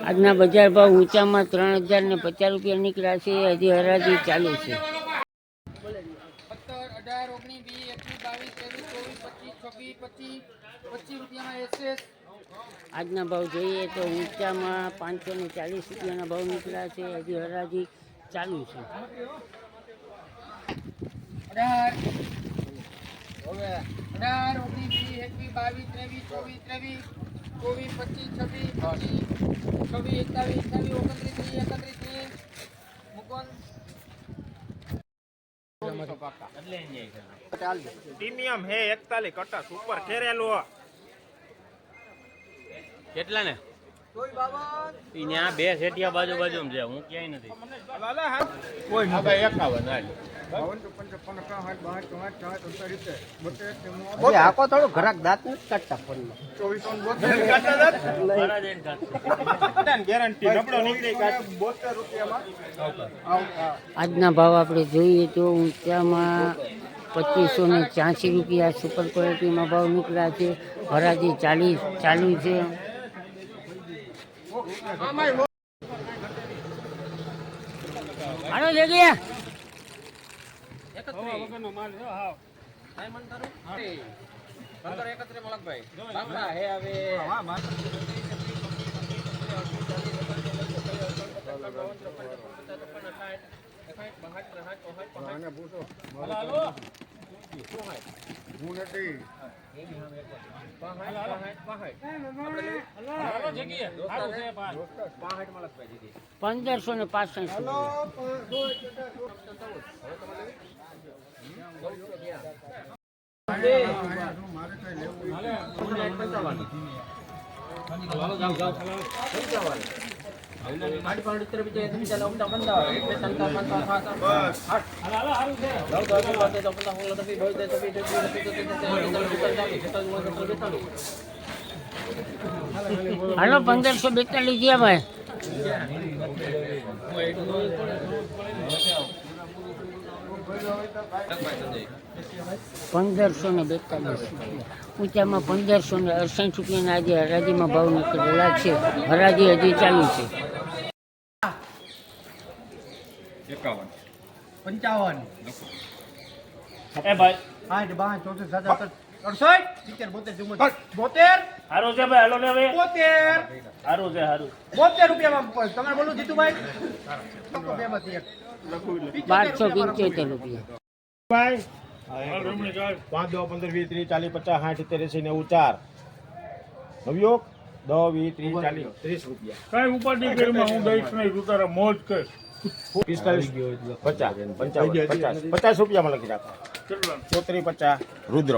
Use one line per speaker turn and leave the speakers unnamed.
આજના બજાર ભાવ ઊંચામાં 3050 રૂપિયા નીકળ્યા છે. હજી હરાજી ચાલુ છે. આજના ભાવ જોઈએ તો ઊંચામાં 540 રૂપિયાના ભાવ નીકળ્યા છે. હજી હરાજી ચાલુ છે.
પ્રીમિયમ હે 41 કટા સુપર ખેરેલો
કેટલા ને ત્યાં બે સેટિયા બાજુ છે. હું ક્યાંય નથી કોઈ નથી. 51
આખો થોડું ઘરાક દાંત નથી કાઢતા ફોનમાં. આજના ભાવ આપણે જોઈએ તો ઊંચામાં 2580 રૂપિયા સુપર ક્વોલિટીમાં ભાવ નીકળ્યા છે. હરાજી ચાલુ છે. હાલો જગ્યા 1542 ગયા ભાઈ. 1542 ઊંચામાં 1568 રૂપિયાના આજે હરાજીમાં ભાવ નીકળેલા છે. હરાજી હજી ચાલુ છે.
51
1275 રૂપિયા.
5 10 15 20 30 40 50 60 70 80 90 નવયોગ 10 20 30 40 30 રૂપિયા.
કઈ ઉપાધિ કરીમાં હું દઈશ નહીં. તું તારા મોજ કર.
45 50 55 50 રૂપિયામાં લખી રાખો. 34 50 રુદ્ર.